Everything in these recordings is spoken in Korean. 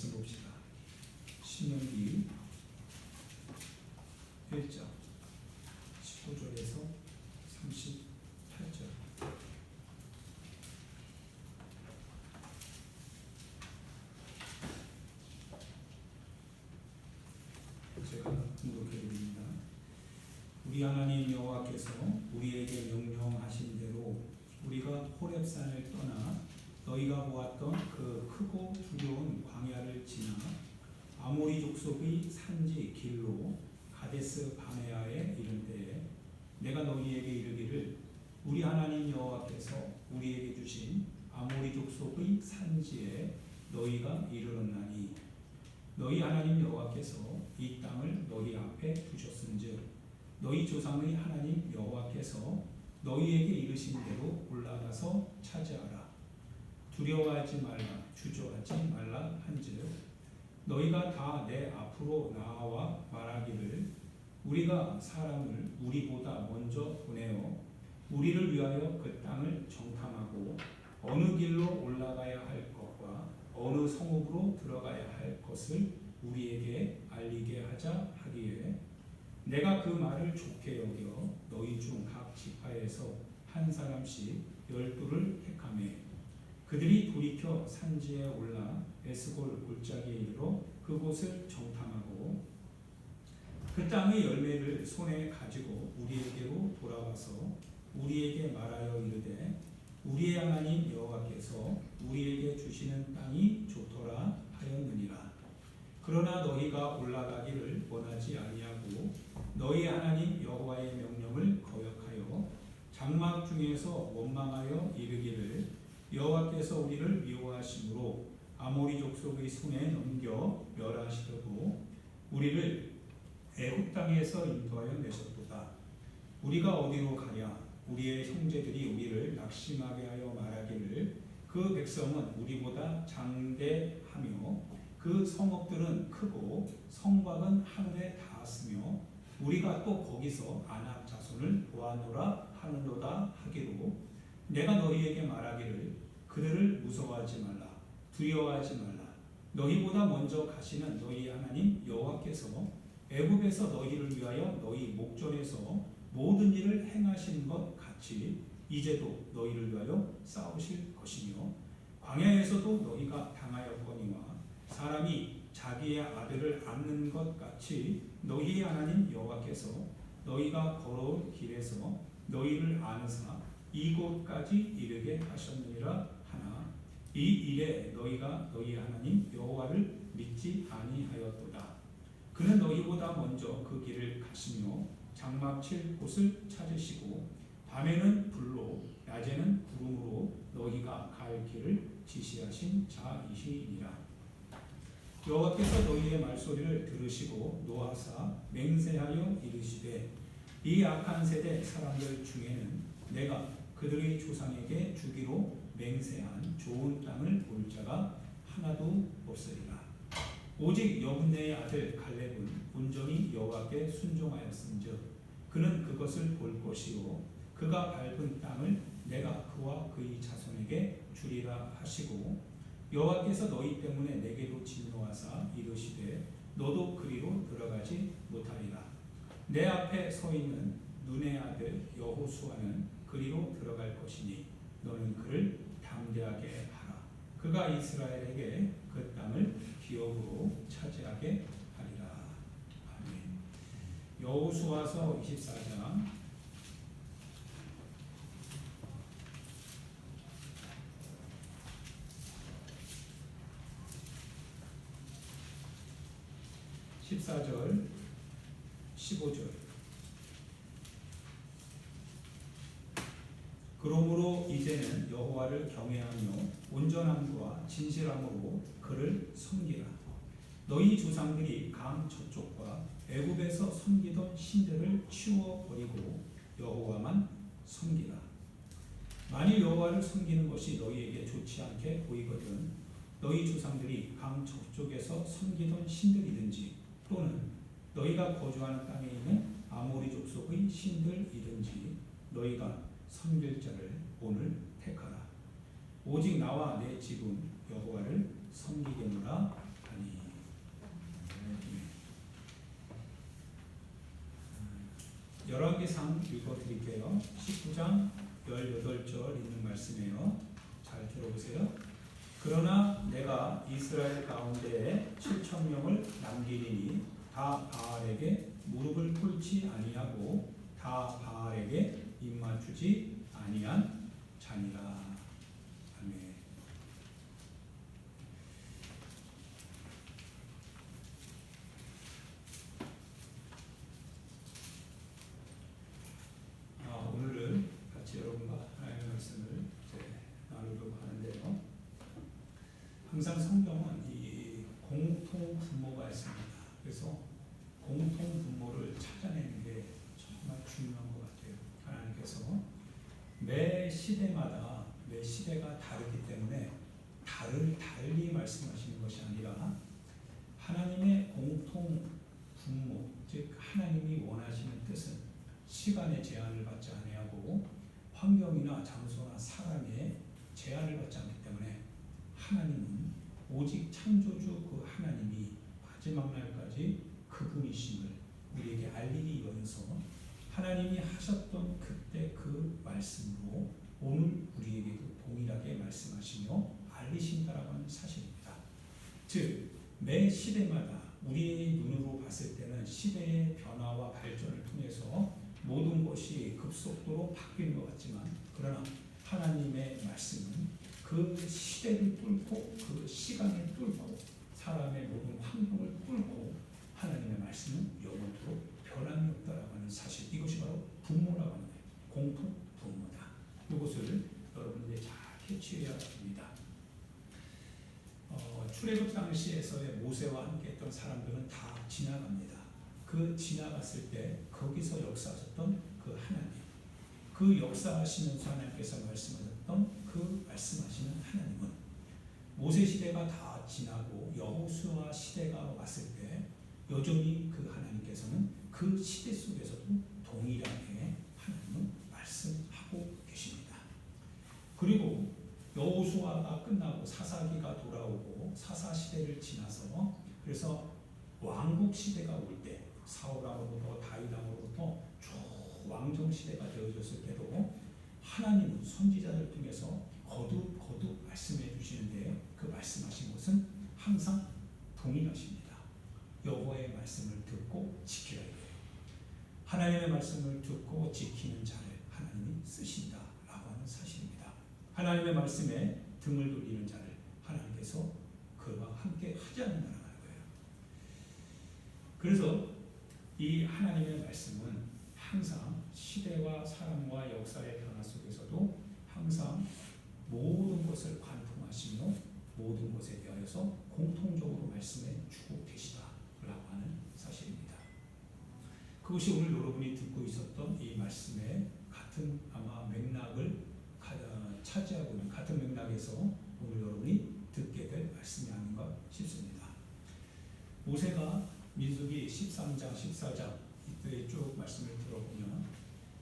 말씀 봅시다. 신명기 1장 19절에서 38절. 제가 공독해드립니다. 우리 하나님 여호와께서 우리에게 명령하신 대로 우리가 호렙산을 떠나 너희가 보았던 그 크고 두려운 광야를 지나 아모리 족속의 산지 길로 가데스 바네아에 이른 때에 내가 너희에게 이르기를 우리 하나님 여호와께서 우리에게 주신 아모리 족속의 산지에 너희가 이르렀나니 너희 하나님 여호와께서 이 땅을 너희 앞에 두셨은즉 너희 조상의 하나님 여호와께서 너희에게 이르신 대로 올라가서 차지하라. 두려워하지 말라, 주저하지 말라 한즉 너희가 다 내 앞으로 나와 말하기를 우리가 사람을 우리보다 먼저 보내어 우리를 위하여 그 땅을 정탐하고 어느 길로 올라가야 할 것과 어느 성읍으로 들어가야 할 것을 우리에게 알리게 하자 하기에 내가 그 말을 좋게 여겨 너희 중 각 지파에서 한 사람씩 12를 택하매 그들이 돌이켜 산지에 올라 에스골 골짜기에 이르러 그곳을 정탐하고 그 땅의 열매를 손에 가지고 우리에게로 돌아와서 우리에게 말하여 이르되 우리의 하나님 여호와께서 우리에게 주시는 땅이 좋더라 하였느니라. 그러나 너희가 올라가기를 원하지 아니하고 너희 하나님 여호와의 명령을 거역하여 장막 중에서 원망하여 이르기를 여호와께서 우리를 미워하심으로 아모리 족속의 손에 넘겨 멸하시려고 우리를 애굽 땅에서 인도하여 내셨도다. 우리가 어디로 가랴? 우리의 형제들이 우리를 낙심하게 하여 말하기를 그 백성은 우리보다 장대하며 그 성읍들은 크고 성곽은 하늘에 닿았으며 우리가 또 거기서 아낙 자손을 보았노라 하는도다 하기로 내가 너희에게 말하기를 그들을 무서워하지 말라, 두려워하지 말라. 너희보다 먼저 가시는 너희 하나님 여호와께서 애굽에서 너희를 위하여 너희 목전에서 모든 일을 행하신 것 같이 이제도 너희를 위하여 싸우실 것이며 광야에서도 너희가 당하였거니와 사람이 자기의 아들을 안는 것 같이 너희의 하나님 여호와께서 너희가 걸어온 길에서 너희를 안으사 이곳까지 이르게 하셨느니라 하나 이 일에 너희가 너희 하나님 여호와를 믿지 아니하였도다. 그는 너희보다 먼저 그 길을 가시며 장막 칠 곳을 찾으시고 밤에는 불로 낮에는 구름으로 너희가 갈 길을 지시하신 자이시니라. 여호와께서 너희의 말소리를 들으시고 노하사 맹세하여 이르시되 이 악한 세대 사람들 중에는 내가 그들의 조상에게 주기로 맹세한 좋은 땅을 볼 자가 하나도 없으리라. 오직 여분네의 아들 갈렙은 온전히 여호와께 순종하였은즉 그는 그것을 볼 것이요 그가 밟은 땅을 내가 그와 그의 자손에게 주리라 하시고 여호와께서 너희 때문에 내게로 진노하사 이르시되 너도 그리로 들어가지 못하리라. 내 앞에 서 있는 눈의 아들 여호수아는 그리로 들어갈 것이니 너는 그를 담대하게 하라. 그가 이스라엘에게 그 땅을 기업으로 차지하게 하리라. 아멘. 여호수아서 24장 14절 15절. 그러므로 이제는 여호와를 경외하며 온전함과 진실함으로 그를 섬기라. 너희 조상들이 강 저쪽과 애굽에서 섬기던 신들을 치워버리고 여호와만 섬기라. 만일 여호와를 섬기는 것이 너희에게 좋지 않게 보이거든 너희 조상들이 강 저쪽에서 섬기던 신들이든지 또는 너희가 거주하는 땅에 있는 아모리 족속의 신들이든지 너희가 섬길 자를 오늘 택하라. 오직 나와 내 집은 여호와를 섬기겠노라 하니 열왕기상 읽어드릴게요. 19장 18절 있는 말씀이에요. 잘 들어보세요. 그러나 내가 이스라엘 가운데에 7,000명을 남기리니 다 바알에게 무릎을 꿇지 아니하고 다 바알에게 입맞추지 아니한 자니라. 아멘. 오늘은 같이 여러분과 하나님의 말씀을 나누려고 하는데요. 항상 성경은 이 공통 분모가 있습니다. 그래서 공통 분모를 찾아내는 게 정말 중요한 것 같아요. 하나님께서 매 시대가 다르기 때문에 달리 말씀하시는 것이 아니라 하나님의 공통 분모, 즉 하나님이 원하시는 뜻은 시간의 제한을 받지 아니하고 환경이나 장소나 사람의 제한을 받지 않기 때문에 하나님은 오직 창조주 그 하나님이 마지막 날까지 그분이심을 우리에게 알리기 위해서 하나님이 하셨던 그때 그 말씀으로 오늘 우리에게도 동일하게 말씀하시며 알리신다라고 하는 사실입니다. 즉, 매 시대마다 우리의 눈으로 봤을 때는 시대의 변화와 발전을 통해서 모든 것이 급속도로 바뀌는 것 같지만, 그러나 하나님의 말씀은 그 시대를 뚫고 그 시간을 뚫고 사람의 모든 환경을 뚫고 하나님의 말씀은 영원토록 변함이 없다라고 하는 사실, 이것이 바로 분모라고 하는 거예요. 공통 분모다. 이것을 여러분들이 잘 캐치해야 됩니다. 출애굽 당시에서의 모세와 함께 했던 사람들은 다 지나갑니다. 그 지나갔을 때 거기서 역사하셨던 그 하나님, 그 역사하시면서 하나님께서 말씀하셨던 그 말씀하시는 하나님은 모세 시대가 다 지나고 여호수아 시대가 왔을 때 여전히 그 하나님께서는 그 시대 속에서도 동일하게 하나님은 말씀하고 계십니다. 그리고 여호수아가 끝나고 사사기가 돌아오고 사사 시대를 지나서 그래서 왕국 시대가 올 때 사울왕으로부터 다윗왕으로부터 쭉 왕정 시대가 되어졌을 때도 하나님은 선지자를 통해서 거듭 말씀해 주시는데 그 말씀하신 것은 항상 동일하십니다. 여호와의 말씀을 듣고 지키라 이거예요. 하나님의 말씀을 듣고 지키는 자를 하나님이 쓰신다라고 하는 사실입니다. 하나님의 말씀에 등을 돌리는 자를 하나님께서 그와 함께 하지 않는다는 거예요. 그래서 이 하나님의 말씀은 항상 시대와 사람과 역사의 변화 속에서도 항상 모든 것을 관통하시며 모든 것에 대하여서 공통적으로 말씀해 주고 계시다라고 하는 사실입니다. 그것이 오늘 여러분이 듣고 있었던 이 말씀의 같은 아마 맥락을 차지하고 있는 같은 맥락에서 오늘 여러분이 듣게 될 말씀이 아닌가 싶습니다. 모세가 민수기 13장, 14장 이때 쭉 말씀을 들어보면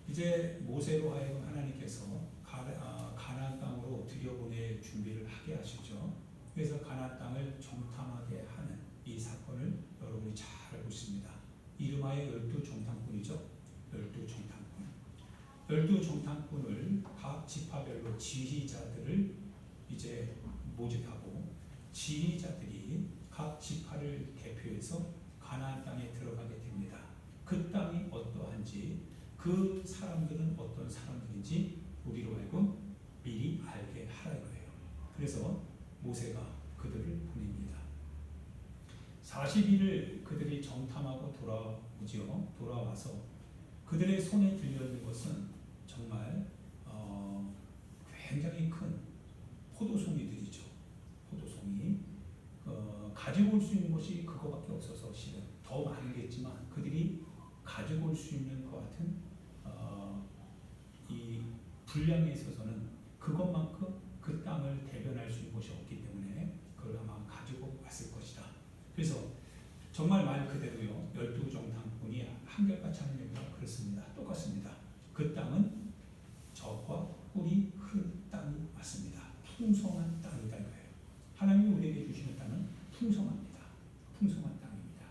이제 모세로 하여금 하나님께서 가나안 땅으로 들여보낼 준비를 하게 하시죠. 그래서 가나안 땅을 정탐하게 하는 이 사건을 여러분이 잘 알고 있습니다. 이름하여 12정탐꾼이죠. 12정탐꾼. 12정탐꾼을 각 지파별로 지휘자들을 이제 모집하고 지휘자들이 각 지파를 대표해서 가나안 땅에 들어가게 됩니다. 그 땅이 어떠한지, 그 사람들은 어떤 사람들인지 우리로 하여금 미리 알게 하라 이거예요. 그래서 모세가 그들을 보냅니다. 40일을 그들이 정탐하고 돌아와서 그들의 손에 들려있는 것은 정말 굉장히 큰 포도송이들이죠. 포도송이 가지고 올 수 있는 것이 그거밖에 없어서 실은 더 많겠지만 그들이 가지고 올 수 있는 것 같은 이 분량에 있어서는 그것만큼 그 땅을 대변할 수 있는 것이 없기 때문에 그걸 아마 가지고 왔을 것이다. 그래서 정말 말 그대로요. 12정탐꾼이 한결같이 하는 얘기가 그렇습니다. 똑같습니다. 그 땅은 젖과 꿀이 흐르는 땅이 맞습니다. 풍성한 땅이다 이거예요. 하나님이 우리에게 주시는 땅은 풍성합니다. 풍성한 땅입니다.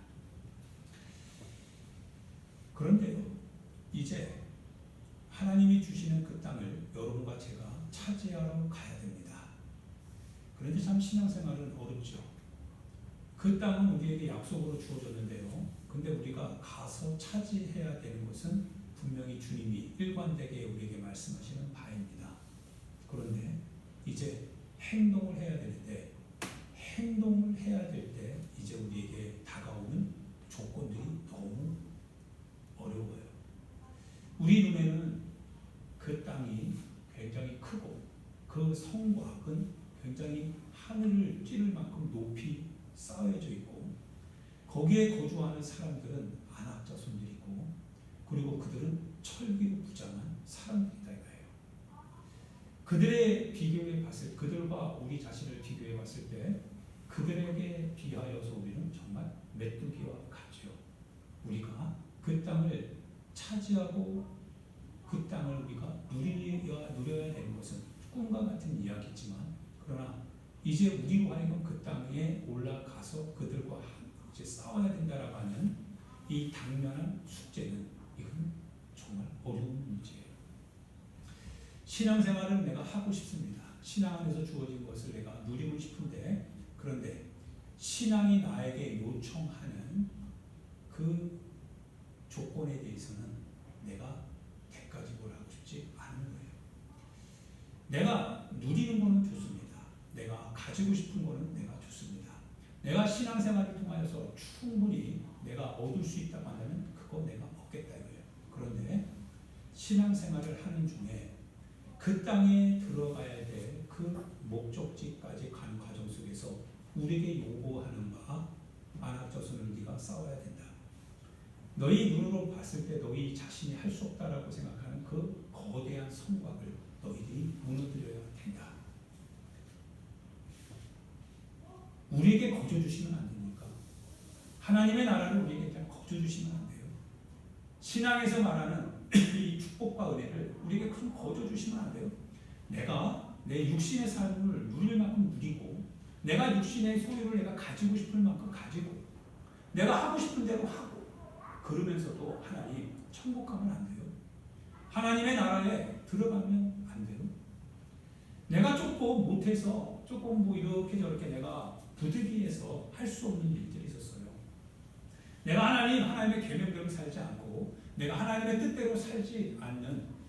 그런데요, 이 이제 하나님이 주시는 그 땅을 여러분과 제가 차지하러 가야 됩니다. 그런데 참 신앙생활은 어렵죠. 그 땅은 우리에게 약속으로 주어졌는데요. 근데 우리가 가서 차지해야 되는 것은 분명히 주님이 일관되게 우리에게 말씀하시는 바입니다. 그런데 이제 행동을 해야 되는데, 행동을 해야 될 때 이제 우리에게 다가오는 조건들이 너무 어려워요. 우리 눈에는 그 땅이 굉장히 크고 그 성곽은 굉장히 하늘을 찌를 만큼 높이 쌓여져 있고, 거기에 거주하는 사람들은 안악자손들이고, 그리고 그들은 철기로 부장한 사람들이다 이거예요. 그들의 비교해 봤을, 그들과 우리 자신을 비교해 봤을 때 그들에게 비하여서 우리는 정말 메뚜기와 같죠. 우리가 그 땅을 차지하고 그 땅을 우리가 누려야 되는 것은 꿈과 같은 이야기지만, 그러나 이제 우리로 하여금 그 땅에 올라가서 그들과 이제 싸워야 된다라고 하는 이 당면한 숙제는, 이건 정말 어려운 문제예요. 신앙생활을 내가 하고 싶습니다. 신앙 안에서 주어진 것을 내가 누리고 싶은데, 그런데 신앙이 나에게 요청하는 그 조건에 대해서는 내가 대가지고를 하고 싶지 않은 거예요. 내가 누리는 거는 좋습니다. 내가 가지고 싶은 거는 내가 좋습니다. 내가 신앙생활을 통하여서 충분히 내가 얻을 수 있다고 한다면 그거 내가 얻겠다 이거예요. 그런데 신앙생활을 하는 중에 그 땅에 들어가야 될 그 목적지까지 가는 과정 속에서 우리에게 요구하는 바, 안악자손을 네가 싸워야 된다. 너희 눈으로 봤을 때 너희 자신이 할 수 없다라고 생각하는 그 거대한 성곽을 너희들이 무너뜨려야 된다. 우리에게 거저 주시면 안 됩니까? 하나님의 나라를 우리에게 그냥 거저 주시면 안 돼요. 신앙에서 말하는 이 축복과 은혜를 우리에게 그냥 거저 주시면 안 돼요. 내가 내 육신의 삶을 누릴 만큼 누리고, 내가 육신의 소유를 내가 가지고 싶을 만큼 가지고, 내가 하고 싶은 대로 하고, 그러면서도 하나님 천국 가면 안 돼요. 하나님의 나라에 들어가면 안 돼요. 내가 조금 못해서 조금 뭐 이렇게 저렇게 내가 부득이해서 할 수 없는 일들이 있었어요. 내가 하나님의 계명대로 살지 않고 내가 하나님의 뜻대로 살지 않는,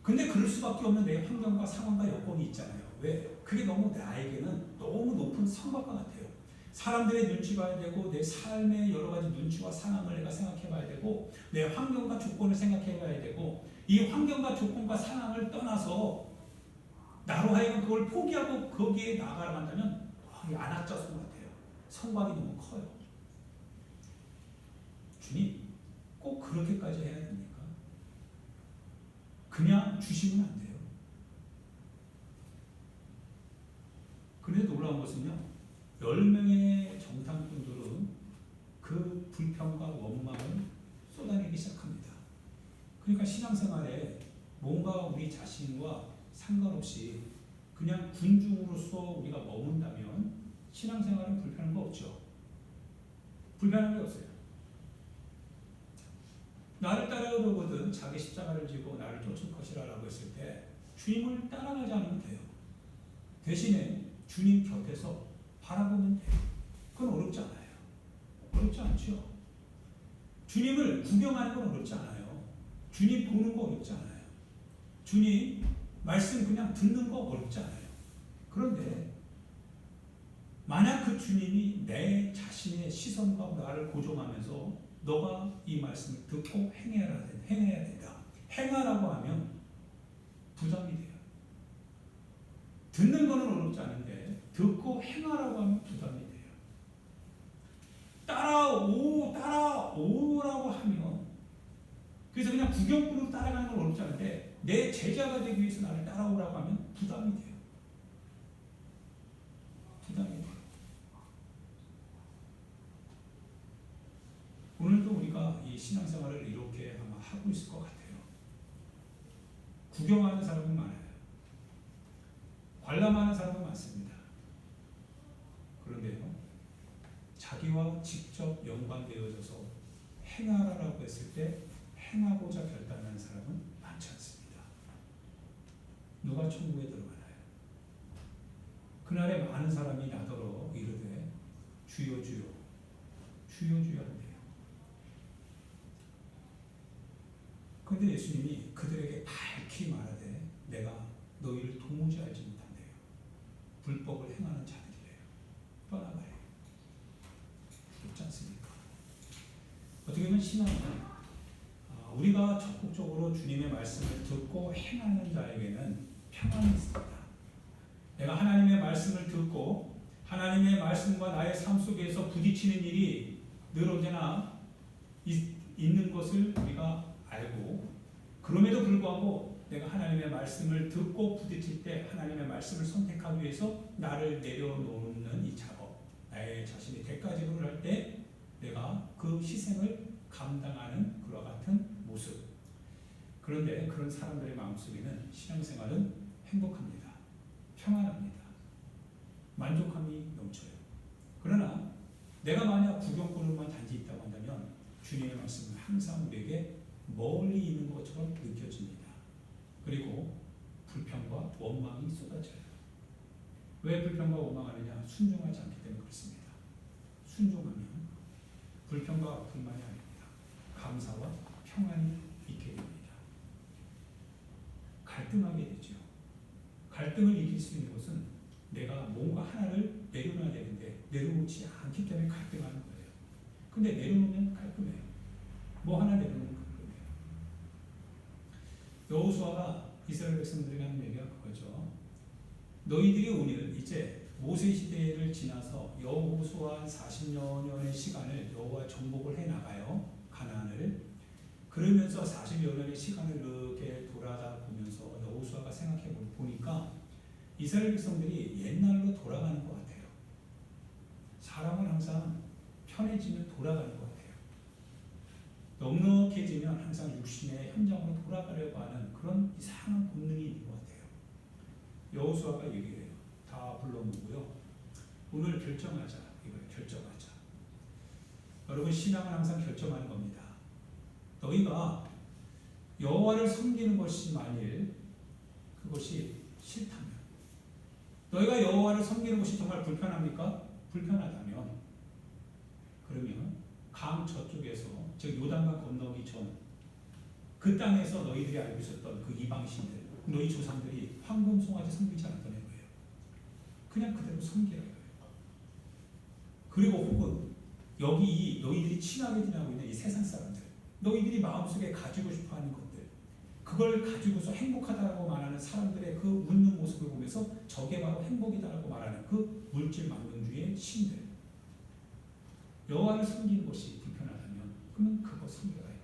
근데 그럴 수밖에 없는 내 환경과 상황과 여건이 있잖아요. 왜? 그게 너무 나에게는 너무 높은 성곽과 같아요. 사람들의 눈치 봐야 되고, 내 삶의 여러 가지 눈치와 상황을 내가 생각해 봐야 되고, 내 환경과 조건을 생각해 봐야 되고, 이 환경과 조건과 상황을 떠나서 나로 하여금 그걸 포기하고 거기에 나가라 한다면 안악자손 같아요. 성곽이 너무 커요. 주님, 꼭 그렇게까지 해야 됩니까? 그냥 주시면 안 돼요. 그런데 놀라운 것은요, 10명의 정탐꾼들은 그 불평과 원망을 쏟아내기 시작합니다. 그러니까 신앙생활에 뭔가 우리 자신과 상관없이 그냥 군중으로서 우리가 머문다면 신앙생활은 불편한 거 없죠. 불편한 게 없어요. 나를 따라오거든 자기 십자가를 지고 나를 쫓을 것이라고 했을 때 주님을 따라가지 않으면 돼요. 대신에 주님 곁에서 바라보면 돼요. 그건 어렵지 않아요. 어렵지 않죠. 주님을 구경하는 건 어렵지 않아요. 주님 보는 거 어렵지 않아요. 주님 말씀 그냥 듣는 거 어렵지 않아요. 그런데 만약 그 주님이 내 자신의 시선과 나를 고정하면서 너가 이 말씀을 듣고 행해야 된다. 행하라고 하면 부담이 돼요. 듣는 거는 어렵지 않은데 듣고 행하라고 하면 부담이 돼요. 따라오라고 하면, 그래서 그냥 구경꾼으로 따라가는 건 어렵지 않은데 내 제자가 되기 위해서 나를 따라오라고 하면 부담이 돼요. 부담이 돼요. 오늘도 우리가 이 신앙생활을 이렇게 아마 하고 있을 것 같아요. 구경하는 사람은 많아요. 관람하는 사람은 많습니다. 그런데요, 자기와 직접 연관되어져서 행하라고 했을 때 행하고자 결단하는 사람은 많지 않습니다. 누가 천국에 들어가나요? 그날에 많은 사람이 나더러 이르되 주여 주여 주여 주여 한대요. 그런데 예수님이 그들에게 밝히 말하되 내가 너희를 도무지 알지 못한대요. 불법을 행하는 자들이래요. 떠나가래요. 그렇지 않습니까? 어떻게 보면 신앙은 우리가 적극적으로 주님의 말씀을 듣고 행하는 자에게는 평안이 있습니다. 내가 하나님의 말씀을 듣고 하나님의 말씀과 나의 삶 속에서 부딪히는 일이 늘 언제나 있는 것을 우리가 알고, 그럼에도 불구하고 내가 하나님의 말씀을 듣고 부딪힐 때 하나님의 말씀을 선택하기 위해서 나를 내려놓는 이 작업, 나의 자신이 대가지불을 할 때 내가 그 희생을 감당하는 그와 같은 모습. 그런데 그런 사람들의 마음속에는 신앙생활은 행복합니다. 평안합니다. 만족함이 넘쳐요. 그러나 내가 만약 구경꾼으로만 단지 있다고 한다면 주님의 말씀은 항상 우리에게 멀리 있는 것처럼 느껴집니다. 그리고 불평과 원망이 쏟아져요. 왜 불평과 원망하느냐? 순종하지 않기 때문에 그렇습니다. 순종하면 불평과 불만이 아닙니다. 감사와 평안이 있게 됩니다. 갈등하게 되죠. 갈등을 이길 수 있는 것은 내가 뭔가 하나를 내려놔야 되는데 내려놓지 않기 때문에 갈등하는 거예요. 근데 내려놓으면 깔끔해요. 뭐 하나 내려놓으면 깔끔해요. 여호수아가 이스라엘 백성들에게 하는 얘기가 그거죠. 너희들이 오늘 이제 모세 시대를 지나서 여호수아 40여 년의 시간을 여호와 정복을 해 나가요. 가나안을. 그러면서 40여 년의 시간을 이렇게 돌아다 보면서 여호수아가 생각해 보니까 이스라엘 백성들이 옛날로 돌아가는 것 같아요. 사람은 항상 편해지면 돌아가는 것 같아요. 넉넉해지면 항상 육신의 현장으로 돌아가려고 하는 그런 이상한 본능이 있는 것 같아요. 여호수아가 얘기해요. 다 불러모으고요. 오늘 결정하자. 이거예요. 결정하자. 여러분, 신앙은 항상 결정하는 겁니다. 너희가 여호와를 섬기는 것이 만일 그것이 싫다면, 너희가 여호와를 섬기는 것이 정말 불편합니까? 불편하다면 그러면 강 저쪽에서, 즉 요단강 건너기 전 그 땅에서 너희들이 알고 있었던 그 이방신들, 너희 조상들이 황금 송아지 섬기지 않았던 거예요. 그냥 그대로 섬기라 거예요. 그리고 혹은 여기 너희들이 친하게 지내고 있는 이 세상 사람들, 너희들이 마음속에 가지고 싶어하는 것들, 그걸 가지고서 행복하다고 말하는 사람들의 그 웃는 모습을 보면서 저게 바로 행복이다라고 말하는 그 물질 만능주의의 신들, 여호와를 섬기는 것이 불편하다면 그러면 그거 섬겨라 이거예요.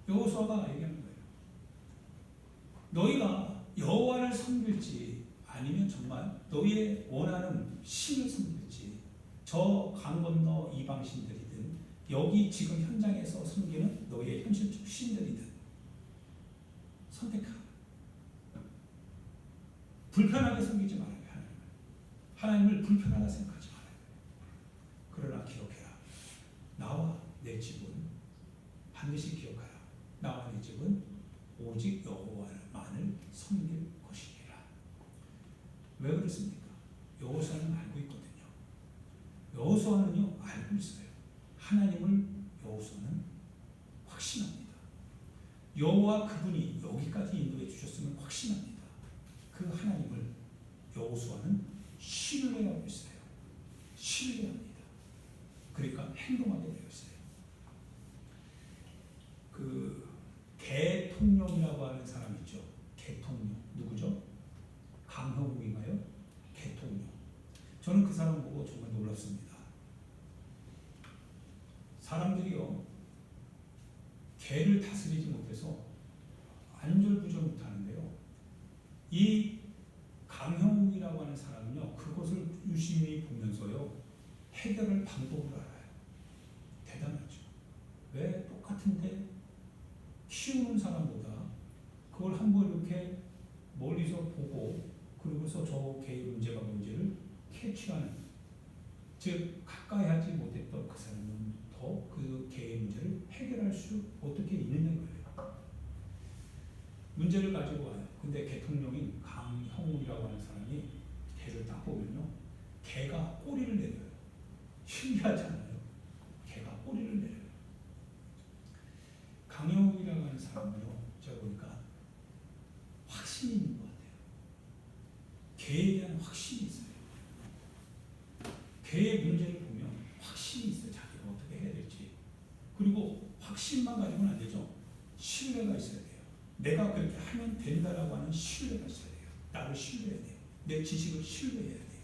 여호수아가 얘기하는 거예요. 너희가 여호와를 섬길지 아니면 정말 너희의 원하는 신을 섬길지, 저 강 건너 이방신들이든 여기 지금 현장에서 섬기는 너희의 현실적 신들이든 선택하라. 불편하게 섬기지 말아요. 하나님을 불편하다 생각하지 말아요. 그러나 기억해라. 나와 내 집은, 반드시 기억하라. 나와 내 집은 오직 여호와만을 섬길 것이니라. 왜 그렇습니까? 여호수아는 알고 있거든요. 여호수아는요 알고 있어요. 하나님을 여호수아는 확신합니다. 여호와 그분이 여기까지 인도해 주셨으면 확신합니다. 그 하나님을 여호수아는 신뢰하고 있어요. 신뢰합니다. 그러니까 행동하게 되어 있어요. 그 대통령이라고 하는 사람 있죠. 대통령 누구죠? 강형욱인가요? 대통령. 저는 그 사람 보고 정말 놀랐습니다. 사람들이요 개를 다스리지 못해서 안절부절 못하는데요, 이 강형욱이라고 하는 사람은요 그것을 유심히 보면서요 해결할 방법을 알아요. 대단하죠. 왜? 똑같은데 키우는 사람보다 그걸 한번 이렇게 멀리서 보고 그러고서 저 개의 문제가 뭔지를 캐치하는, 즉 가까이 하지 못했던 그 사람은 더 그 개의 문제를 해결해 강혁이라고 하는 사람이 개를 딱 보면요, 개가 꼬리를 내려요. 신기하지 않아요? 개가 꼬리를 내려요. 강혁이라고 하는 사람은요, 제가 보니까 확신이 있는 것 같아요. 개에 대한 확신이 있어요. 개의 문제를 보면 확신이 있어요. 자기가 어떻게 해야 될지. 그리고 확신만 가지고는 안 되죠. 신뢰가 있어야 돼요. 내가 그렇게 하면 된다라고 하는 신뢰가 있어야 돼요. 나를 신뢰해야 돼요. 내 지식을 신뢰해야 돼요.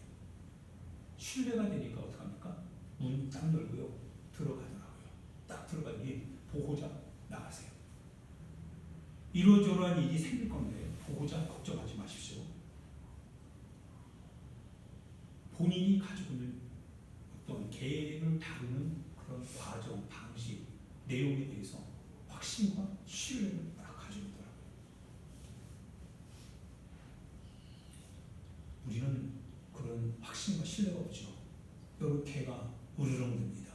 신뢰가 되니까 어떡합니까? 문 딱 열고요, 들어가더라고요. 딱 들어가더니 보호자 나가세요. 이러저러한 일이 생길 건데 보호자 걱정하지 마십시오. 본인이 가지고 있는 어떤 계획을 다루는 그런 과정, 방식, 내용에 대해서 확신과 신뢰를 딱 가지고 있더라고요. 우리는 그런 확신과 신뢰가 없죠. 여러 개가 으르렁댑니다.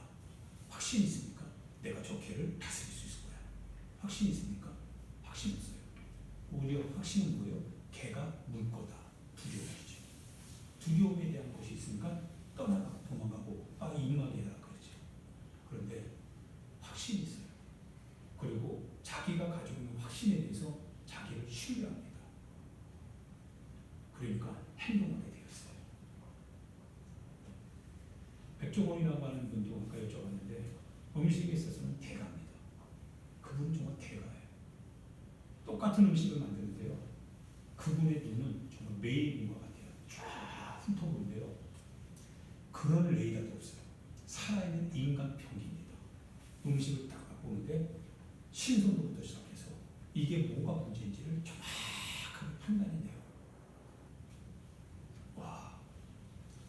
확신이 있습니까? 내가 저 개를 다스릴 수 있을 거야. 확신이 있습니까? 확신 없어요. 오히려 확신은 뭐예요? 개가 물 거다. 두려움이죠. 두려움에 대한 것이 있으니까 떠나가고 도망가고 입막이라 그러죠. 그런데 확신이 있어요. 그리고 자기가 가지고 있는 확신에 대해서 자기를 신뢰합니다. 그러니까 행동하게 되었어요. 백종원이라고 하는 분도 아까 여쭤봤는데 음식에 있어서는 대가입니다. 그분은 정말 대가예요. 똑같은 음식을 만드는데요, 그분의 눈은 정말 매일인 것 같아요. 쫙 훑어보는데요, 그런 레이더도 없어요. 살아있는 인간 병기입니다. 음식을 딱 보는데 신선도부터 시작해서 이게 뭐가 문제인지를 정확하게 판단해내요. 와,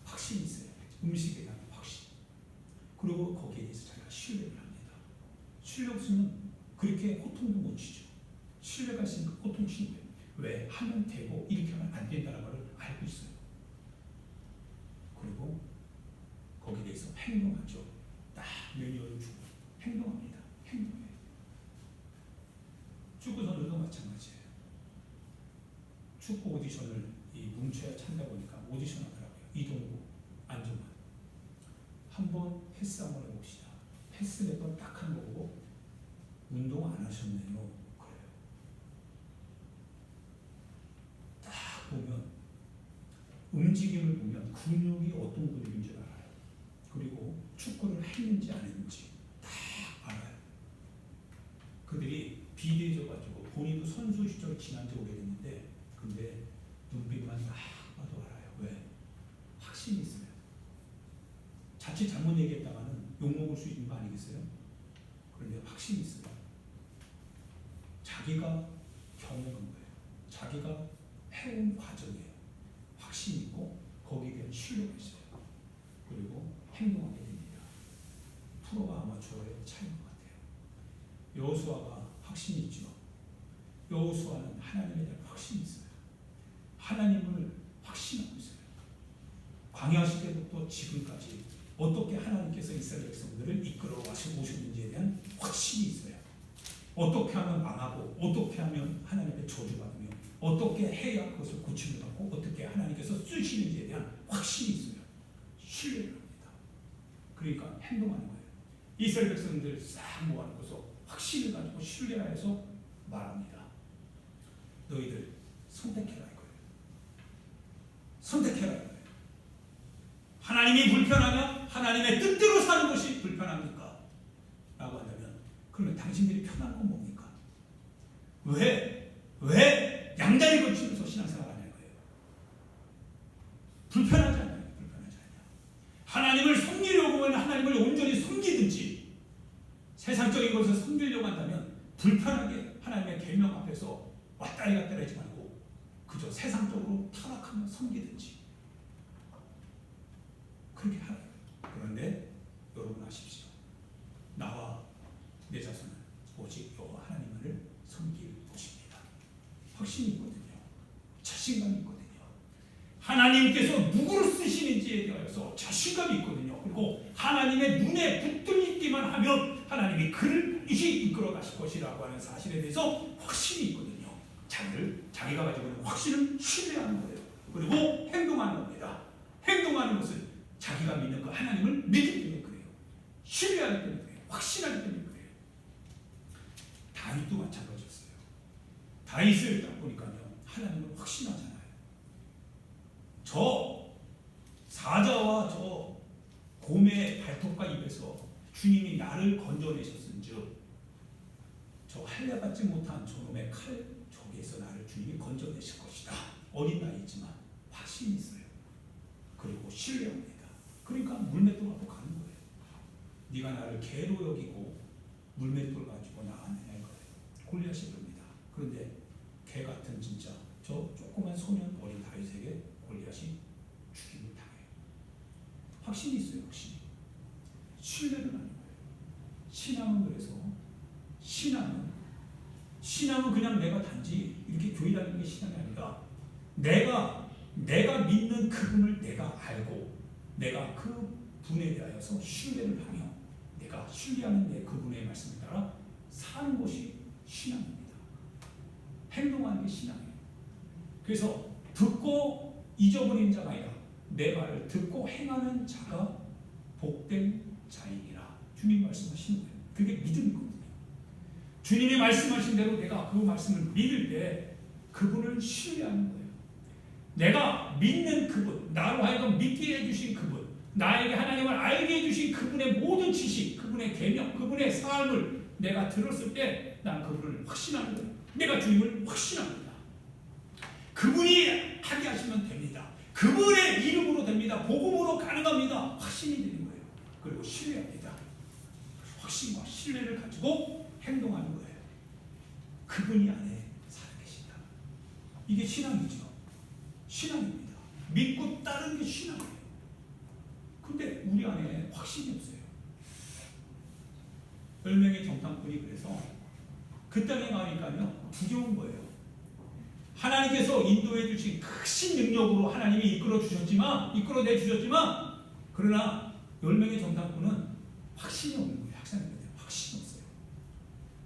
확신이 있어요. 음식에 대한 확신. 그리고 거기에 대해서 자기가 신뢰를 합니다. 신뢰 없으면 그렇게 호통도 못 치죠. 신뢰가 있으니까 호통 치는 거예요. 왜? 하면 되고 이렇게 하면 안 된다는 걸 알고 있어요. 그리고 거기에 대해서 행동하죠. 딱 매뉴얼을 주고 행동합니다. 행동해요. 축구 선수도 마찬가지예요. 축구 오디션을 뭉쳐야 찬다 보니까 오디션 하더라고요. 이동구, 안정환. 한번 패스 한번 해봅시다. 패스 몇 번 딱 하는 거 보고 운동 안 하셨네요. 그래요. 딱 보면 움직임을 보면 근육이 어떤 근육인지 알아요. 그리고 축구를 했는지 안 했는지 다 알아요. 그들이 비대해져가지고 본인도 선수 시절 지난 지 오래됐는데 근데 눈빛만 딱 봐도 알아요. 왜? 확신이 있어요. 자칫 잘못 얘기했다가는 욕먹을 수 있는 거 아니겠어요? 그런데 확신이 있어요. 자기가 경험한 거예요. 자기가 해온 과정이에요. 확신이 있고 거기에 대한 신뢰가 있어요. 그리고 행동하게 됩니다. 프로와 아마추어의 차이인 것 같아요. 여호수아가 확신이 있죠. 여호수아는 하나님에 대한 확신이 있어요. 하나님을 확신하고 있어요. 광야 시대부터 지금까지 어떻게 하나님께서 이스라엘 백성들을 이끌어 오셨는지에 대한 확신이 있어요. 어떻게 하면 망하고 어떻게 하면 하나님의 저주받으며 어떻게 해야 그것을 고침을 받고 어떻게 하나님께서 쓰시는지에 대한 확신이 있어요. 신뢰를 합니다. 그러니까 행동하는 거예요. 이스라엘 백성들 싹 모아놓고서 확신을 가지고 신뢰하여서 말합니다. 너희들 선택해라 이거예요. 선택해라 이거예요. 하나님이 불편하면 하나님의 뜻대로 사는 것이 불편합니까? 라고 한다면 그러면 당신들이 편한 건 뭡니까? 왜 양다리 걸치면서 신앙생활 하는 거예요? 불편하지 않아요. 불편하지 않아요. 하나님을 섬기려고 하면 하나님을 온전히 섬기든지 세상적인 것을 섬기려고 한다면 불편하게 하나님의 계명 앞에서 왔다리 갔다리 하지 말고 그저 세상적으로 타락하며 섬기든지 그렇게 하라요. 그런데 여러분 아십시오. 나와 내 자손은 오직 여호와 하나님을 섬길 것입니다. 확신이 있거든요. 자신감이 있거든요. 하나님께서 누구를 쓰시는지에 대해서 자신감이 있거든요. 그리고 하나님의 눈에 붙들리기만 하면 하나님이 그를 이끌어 가실 것이라고 하는 사실에 대해서 확신이 있거든요. 자기가 가지고 있는 확신을 신뢰하는 거예요. 그리고 행동하는 겁니다. 행동하는 것은 자기가 믿는 그 하나님을 믿기 때문에 그래요. 신뢰하기 때문에 그래요. 확신하기 때문에 그래요. 다윗도 마찬가지였어요. 다윗을 딱 보니까요, 하나님을 확신하잖아요. 저 사자와 저 곰의 발톱과 입에서 주님이 나를 건져내셨은즉 저 할례받지 못한 저놈의 칼 저기에서 나를 주님이 건져내실 것이다. 어린 나이지만 확신이 있어요. 그리고 신뢰합니다. 그러니까 물맷돌 갖고 가는 거예요. 네가 나를 개로 여기고 물맷돌 가지고 나가느냐 이거예요. 골리앗이 그럽니다. 그런데 개 같은 진짜 저 조그만 소년 어린 다윗에게 골리앗이 죽임을 당해요. 확신이 있어요. 확신이. 신뢰를 하는 거예요. 신앙은 그래서 신앙은 그냥 내가 단지 이렇게 교회 다니는 게 신앙이 아니라 내가 믿는 그분을 내가 알고 내가 그 분에 대하여서 신뢰를 하며 내가 신뢰하는 내 그분의 말씀에 따라 사는 것이 신앙입니다. 행동하는 게 신앙이에요. 그래서 듣고 잊어버린 자가 아니라 내 말을 듣고 행하는 자가 복된 자이니라. 주님 말씀하시는 거예요. 그게 믿음이거든요. 주님이 말씀하신 대로 내가 그 말씀을 믿을 때 그분을 신뢰하는 거예요. 내가 믿는 그분, 나로 하여금 믿게 해주신 그분, 나에게 하나님을 알게 해주신 그분의 모든 지식, 그분의 계명, 그분의 삶을 내가 들었을 때 난 그분을 확신하는 거예요. 내가 주님을 확신합니다. 그분이 하게 하시면 됩니다. 그분의 이름으로 됩니다. 복음으로 가능합니다. 확신이 되는 거예요. 그리고 신뢰합니다. 확신과 신뢰를 가지고 행동하는 거예요. 그분이 안에 살아계신다. 이게 신앙이죠. 신앙입니다. 믿고 따르는 게 신앙이에요. 근데 우리 안에 확신이 없어요. 10명의 정탐꾼이 그래서 그 땅에 가니까요 두려운 거예요. 하나님께서 인도해 주신 크신 능력으로 하나님이 이끌어 내주셨지만 그러나 10명의 정탐꾼은 확신이 없는 거예요. 확신이 없어요.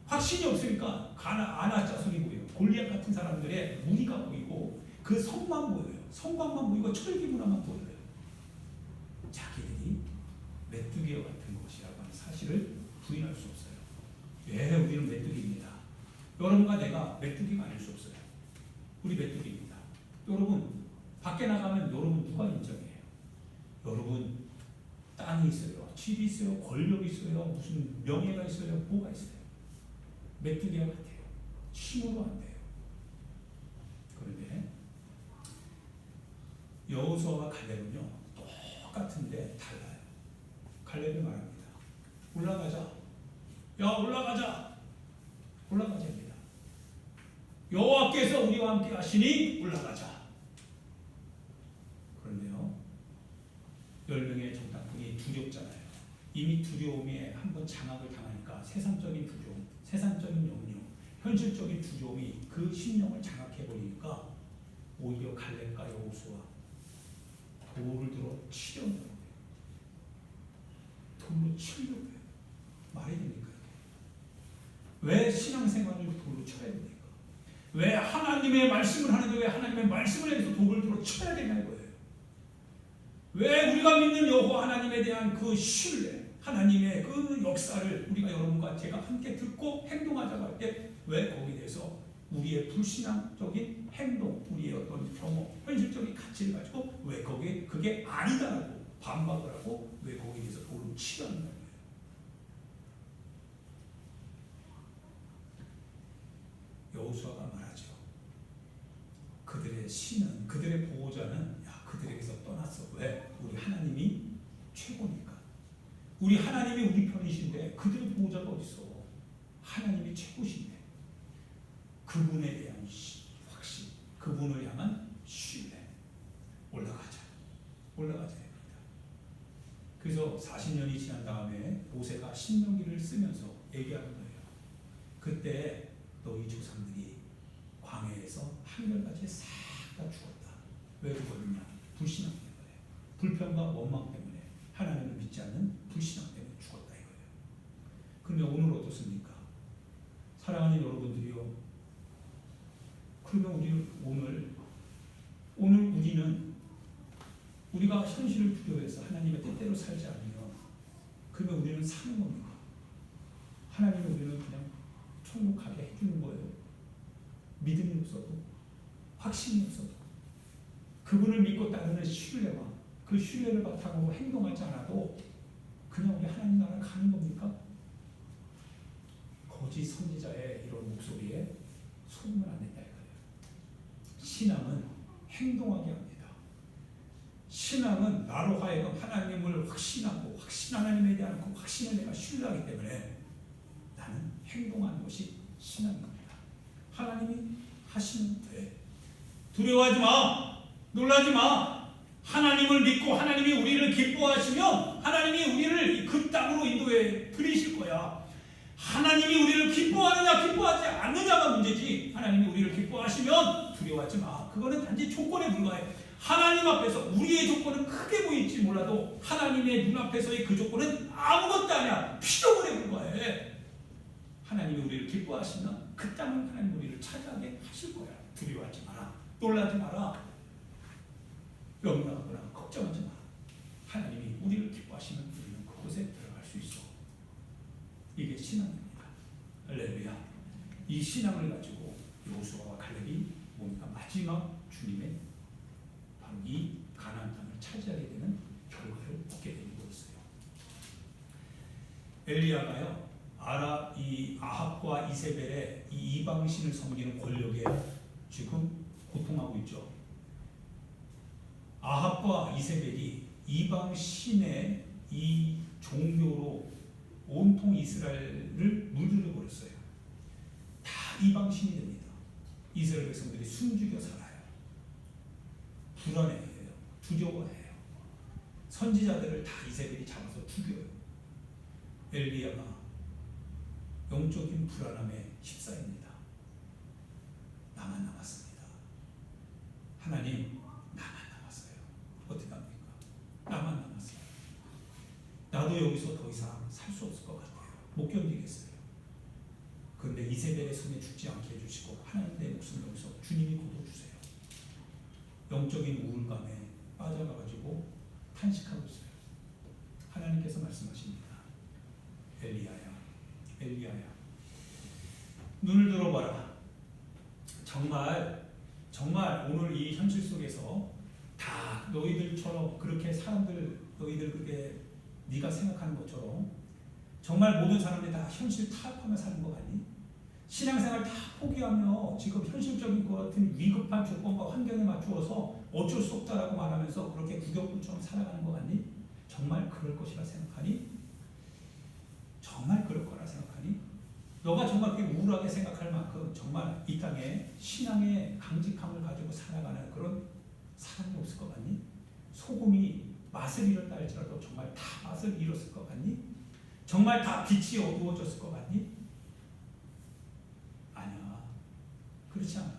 확신이 없으니까 아나 자손이 보여요. 골리앗 같은 사람들의 무리가 보이고 그 성만 보여요. 성곽만 보이고 철기 문화만 보여요. 자기들이 메뚜기와 같은 것이라고 하는 사실을 부인할 수 없어요. 왜 우리는 메뚜기입니다. 여러분과 내가 메뚜기가 아닐 수 없어요. 우리 메뚜기입니다. 여러분 밖에 나가면 여러분 누가 인정해요? 여러분 땅이 있어요. 집이 있어요. 권력이 있어요. 무슨 명예가 있어요. 뭐가 있어요. 메뚜기와 같아요. 힘으로 안 돼요. 그런데 여호수아와 갈렙은요 똑같은데 달라요. 갈렙이 말합니다. 올라가자. 야 올라가자. 올라가자입니다. 여호와께서 우리와 함께 하시니 올라가자. 그런데요 10명의 정탐꾼이 두렵잖아요. 이미 두려움에 한번 장악을 당하니까 세상적인 두려움, 세상적인 염려, 현실적인 두려움이 그 심령을 장악해버리니까 오히려 갈렙과 여호수아 돌을 들어 치려는 거예요. 돌로 치려고 해요. 말이 됩니까? 왜 신앙생활을 돌로 쳐야 됩니까? 왜 하나님의 말씀을 하는데 왜 하나님의 말씀을 해서 돌을 들어 쳐야 되냐고요. 왜 우리가 믿는 여호와 하나님에 대한 그 신뢰, 하나님의 그 역사를 우리가 여러분과 제가 함께 듣고 행동하자고 할 때 왜 거기에 대해서 우리의 불신앙적인 행동, 우리의 어떤 혐오, 현실적인 가치를 가지고 왜 거기에 그게 아니다라고 반박을 하고 왜 거기에 대해서 돌로 치려는 거예요. 여호수아가 말하죠. 그들의 신은, 그들의 보호자는 그들에게서 떠났어. 왜? 우리 하나님이 최고니까. 우리 하나님이 우리 편이신데 그들의 보호자가 어디 있어? 하나님이 최고신데. 그분에 대한 확신, 그분을 향한 신뢰. 올라가자. 올라가자 됩니다. 그래서 40년이 지난 다음에 모세가 신명기를 쓰면서 얘기하는 거예요. 그때 너희 조상들이 광야에서 한결같이 싹 다 죽었다. 왜 죽었느냐? 불신앙 때문에, 불평과 원망 때문에, 하나님을 믿지 않는 불신앙 때문에 죽었다 이거예요. 그런데 오늘 어떻습니까? 사랑하는 여러분들이요. 그러면 우리 오늘 우리가 현실을 두려워해서 하나님의 뜻대로 살지 않으면 그러면 우리는 사는 겁니까? 하나님은 우리는 그냥 천국 가게 해주는 거예요. 믿음이 없어도, 확신이 없어도, 그분을 믿고 따르는 신뢰와 그 신뢰를 바탕으로 행동하지 않아도 그냥 우리 하나님 나라 가는 겁니까? 거짓 선지자의 이런 목소리에 속으면 안 된다 이거예요. 신앙은 행동하게 합니다. 신앙은 나로 하여금 하나님을 확신하고 하나님에 대한 그 확신을 내가 신뢰하기 때문에 나는 행동하는 것이 신앙입니다. 하나님이 하시면 돼. 두려워하지 마. 놀라지 마. 하나님을 믿고 하나님이 우리를 기뻐하시면 하나님이 우리를 그 땅으로 인도해 드리실 거야. 하나님이 우리를 기뻐하느냐 기뻐하지 않느냐가 문제지. 하나님이 우리를 기뻐하시면 두려워하지 마. 그거는 단지 조건에 불과해. 하나님 앞에서 우리의 조건은 크게 보일지 몰라도 하나님의 눈앞에서의 그 조건은 아무것도 아니야. 피조물에 불과해. 하나님이 우리를 기뻐하시면 그 땅은 하나님 우리를 차지하게 하실 거야. 두려워하지 마라. 놀라지 마라. 염려하거나 걱정하지 마라. 하나님이 우리를 기뻐하시면 우리는 그곳에 들어갈 수 있어. 이게 신앙입니다. 할렐루야. 이 신앙을 가지고 여호수아와 갈렙이 뭔가 마지막 주님의 바로 이 가나안 땅을 차지하게 되는 결과를 얻게 되는 거였어요. 엘리야가요, 이 아합과 이세벨의 이 이방신을 섬기는 권력에 지금 고통하고 있죠. 아합과 이세벨이 이방신의 이 종교로 온통 이스라엘을 물들여 버렸어요. 다 이방신이 됩니다. 이스라엘 백성들이 숨죽여 살아요. 불안해해요. 두려워해요. 선지자들을 다 이세벨이 잡아서 죽여요. 엘리야가 영적인 불안함에 휩싸입니다. 나만 남았습니다. 하나님, 나만 남았어요. 어떻게 합니까? 나만 남았어요. 나도 여기서 더 이상 살 수 없을 것 같아요. 못 견디겠어요. 그런데 이세벨의 손에 죽지 않게 해주시고 하나님 내 목숨 여기서 주님이 거둬주세요. 영적인 우울감에 빠져가가지고 탄식하고 있어요. 하나님께서 말씀하십니다. 엘리야야, 엘리야야, 눈을 들어봐라. 정말 오늘 이 현실 속에서 다 너희들처럼 그렇게 사람들 너희들 그게 네가 생각하는 것처럼 정말 모든 사람들이 다 현실 타협하며 사는 것 같니? 신앙생활 다 포기하며 지금 현실적인 것 같은 위급한 조건과 환경에 맞추어서 어쩔 수 없다라고 말하면서 그렇게 구격꾼처럼 살아가는 것 같니? 정말 그럴 것이라 생각하니? 정말 그럴 거라 생각하니? 너가 정말 그렇게 우울하게 생각할 만큼 정말 이 땅에 신앙의 강직함을 가지고 살아가는 그런 사람이 없을 것 같니? 소금이 맛을 잃었다 할지라도 정말 다 맛을 잃었을 것 같니? 정말 다 빛이 어두워졌을 것 같니? 아니야. 그렇지 않아.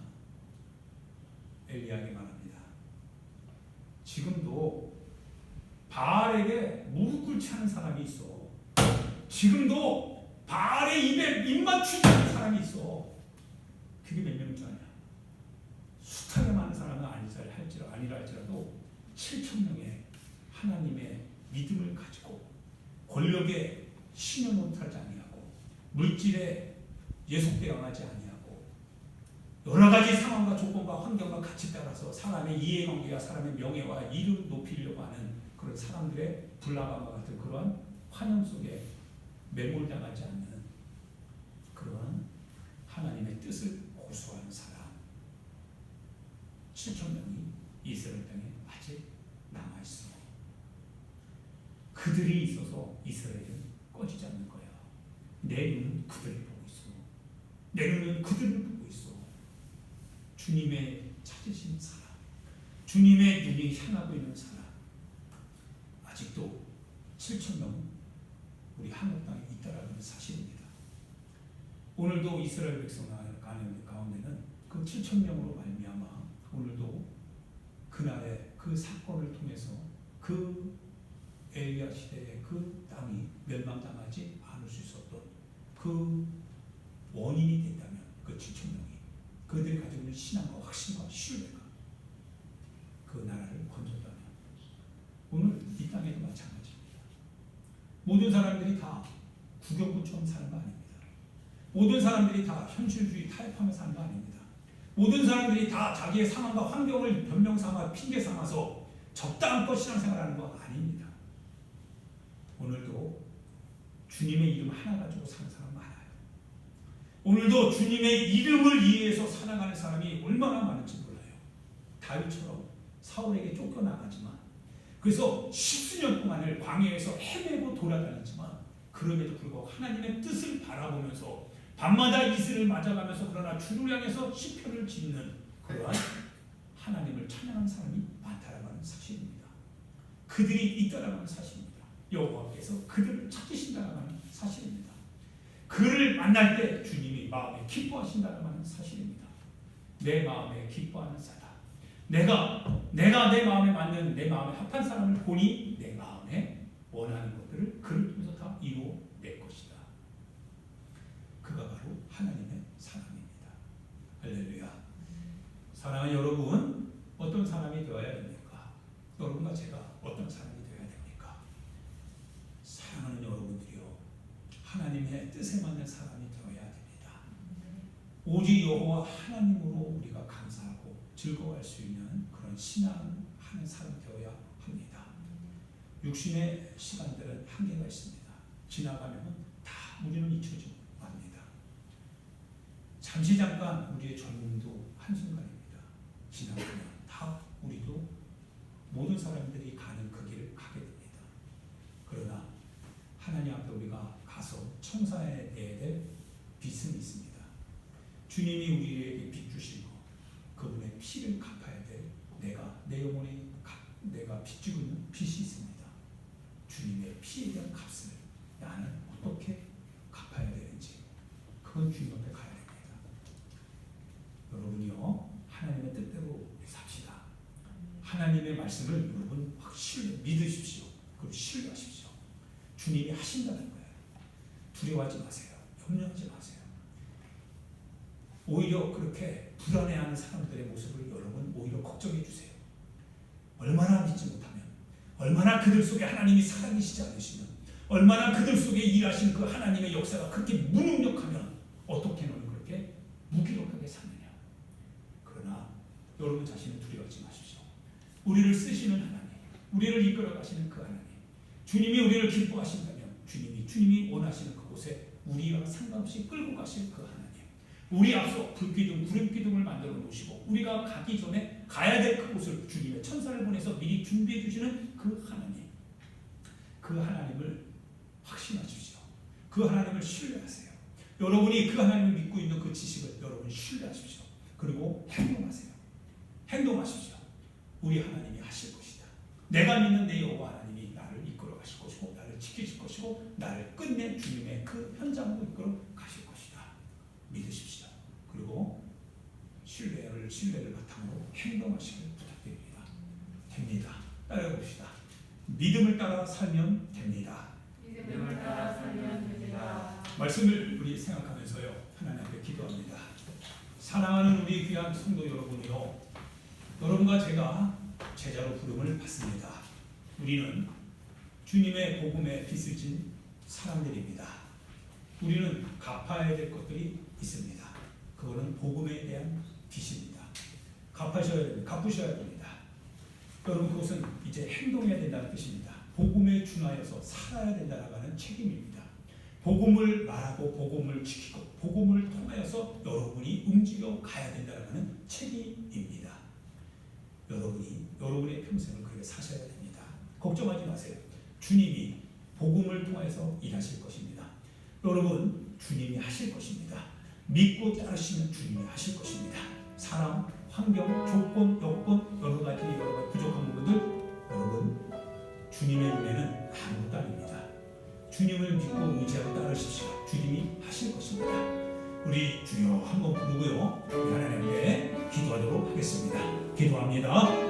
엘리야에게 말합니다. 지금도 바알에게 무릎 꿇지 않은 사람이 있어. 지금도 바알의 입에 입 맞추지 않는 사람이 있어. 그게 몇 명인 줄 아냐? 숱하게 많은 사람은 아니라 할지라도 7,000명의 하나님의 믿음을 가지고 권력에 신용 못하지 아니하고 물질에 예속대응하지 아니하고 여러 가지 상황과 조건과 환경과 가치 따라서 사람의 이해관계와 사람의 명예와 이름 높이려고 하는 그런 사람들의 불나방과 같은 그런 환영 속에 매몰당하지 않는 그런 하나님의 뜻을 고수하는 사람 7,000명이 이스라엘 땅에 아직 남아있어. 그들이 있어서 이스라엘은 꺼지지 않는 거야. 내 눈은 그들을 보고 있어. 내 눈은 그들을 보고 있어. 주님의 찾으신 사람, 주님의 눈이 향하고 있는 사람, 아직도 7,000명은 우리 한국 땅에 있다라는 사실입니다. 오늘도 이스라엘 백성 가운데는 그 7,000명으로 말미암아 오늘도 그날의 그 사건을 통해서 그 엘리야 시대의 그 땅이 멸망당하지 않을 수 있었던 그 원인이 됐다면 그 7,000명이 그들이 가지고 있는 신앙과 확신과 신뢰가 그 모든 사람들이 다 구경꾼처럼 사는 거 아닙니다. 모든 사람들이 다 현실주의 타협하며 사는 거 아닙니다. 모든 사람들이 다 자기의 상황과 환경을 변명 삼아 핑계 삼아서 적당한껏 신앙생활하는 거 아닙니다. 오늘도 주님의 이름 하나 가지고 사는 사람 많아요. 오늘도 주님의 이름을 이해해서 살아가는 사람이 얼마나 많은지 몰라요. 다윗처럼 사울에게 쫓겨나가지만 그래서 십수년 동안을 광야에서 헤매고 돌아다녔지만 그럼에도 불구하고 하나님의 뜻을 바라보면서 밤마다 이슬을 맞아가면서 그러나 주를 향해서 시편을 짓는 그러한 하나님을 찬양하는 사람이 많다라는 사실입니다. 그들이 있다라는 사실입니다. 여호와께서 그들을 찾으신다라는 사실입니다. 그를 만날 때 주님이 마음에 기뻐하신다라는 사실입니다. 내 마음에 기뻐하는 자다. 내가 내 마음에 맞는 내 마음에 합한 사람을 보니 내 마음에 원하는 것들을 그를 통해서 다 이루어낼 것이다. 그가 바로 하나님의 사랑입니다. 할렐루야. 사랑하는 여러분, 어떤 사람이 되어야 됩니까? 여러분과 제가 어떤 사람이 되어야 됩니까? 사랑하는 여러분들이요, 하나님의 뜻에 맞는 사람이 되어야 됩니다. 오직 여호와 하나님으로 우리가 감사하고 즐거워할 수 있는 그런 신앙하는 사람 되어야 합니다. 육신의 시간들은 한계가 있습니다. 지나가면 다 우리는 잊혀지고 맙니다. 잠시 잠깐 우리의 젊음도 한순간입니다. 지나가면 다 우리도 모든 사람들이 가는 그 길을 가게 됩니다. 그러나 하나님 앞에 우리가 가서 청사해야 될 빚은 있습니다. 주님이 우리에게 빚 주시고 그분의 피를 갚아야 될 내 영혼에 내가 빚지고 있는 빚이 있습니다. 주님의 피에 대한 값을 나는 어떻게 갚아야 되는지 그건 주님 앞에 가야 됩니다. 여러분이요, 하나님의 뜻대로 삽시다. 하나님의 말씀을 여러분 확실히 믿으십시오. 그리고 신뢰하십시오. 주님이 하신다는 거예요. 두려워하지 마세요. 염려하지 마세요. 오히려 그렇게 불안해하는 사람들의 모습을 여러분 오히려 걱정해 주세요. 얼마나 믿지 못하면, 얼마나 그들 속에 하나님이 살아계시지 않으시면, 얼마나 그들 속에 일하신 그 하나님의 역사가 그렇게 무능력하면 어떻게 너는 그렇게 무기력하게 사느냐. 그러나 여러분 자신을 두려워하지 마십시오. 우리를 쓰시는 하나님, 우리를 이끌어 가시는 그 하나님, 주님이 우리를 기뻐하신다면 주님이 원하시는 그곳에 우리와 상관없이 끌고 가실 그 하나님, 우리 앞서 불기둥, 구름기둥을 만들어 놓으시고 우리가 가기 전에 가야 될 그곳을 주님의 천사를 보내서 미리 준비해 주시는 그 하나님, 그 하나님을 확신하십시오. 그 하나님을 신뢰하세요. 여러분이 그 하나님을 믿고 있는 그 지식을 여러분 신뢰하십시오. 그리고 행동하십시오. 우리 하나님이 하실 것이다. 내가 믿는 내 여호와 하나님이 나를 이끌어 가실 것이고 나를 지키실 것이고 나를 끝내 주님의 그 현장으로 이끌어 가실 것이다. 믿으십시오. 그리고 신뢰를 바탕으로 행동하시길 부탁드립니다. 됩니다. 따라해봅시다. 믿음을 따라 살면 됩니다. 믿음을 따라 살면 됩니다. 말씀을 우리 생각하면서요, 하나님 앞에 기도합니다. 사랑하는 우리 귀한 성도 여러분이요, 여러분과 제가 제자로 부름을 받습니다. 우리는 주님의 복음에 빚을 진 사람들입니다. 우리는 갚아야 될 것들이 있습니다. 그거는 복음에 대한 빚입니다. 갚으셔야 됩니다. 여러분, 그것은 이제 행동해야 된다는 뜻입니다. 복음에 준하여서 살아야 된다는 책임입니다. 복음을 말하고 복음을 지키고 복음을 통하여서 여러분이 움직여 가야 된다는 책임입니다. 여러분이 여러분의 평생을 그렇게 사셔야 됩니다. 걱정하지 마세요. 주님이 복음을 통해서 일하실 것입니다. 여러분, 주님이 하실 것입니다. 믿고 따르시면 주님이 하실 것입니다. 사람, 환경, 조건, 여건, 여러 가지 부족한 부분들, 여러분 주님의 눈에는 아무것도 아닙니다. 주님을 믿고 의지하고 따르십시오. 주님이 하실 것입니다. 우리 주여 한번 부르고요, 우리 하나님께 기도하도록 하겠습니다. 기도합니다.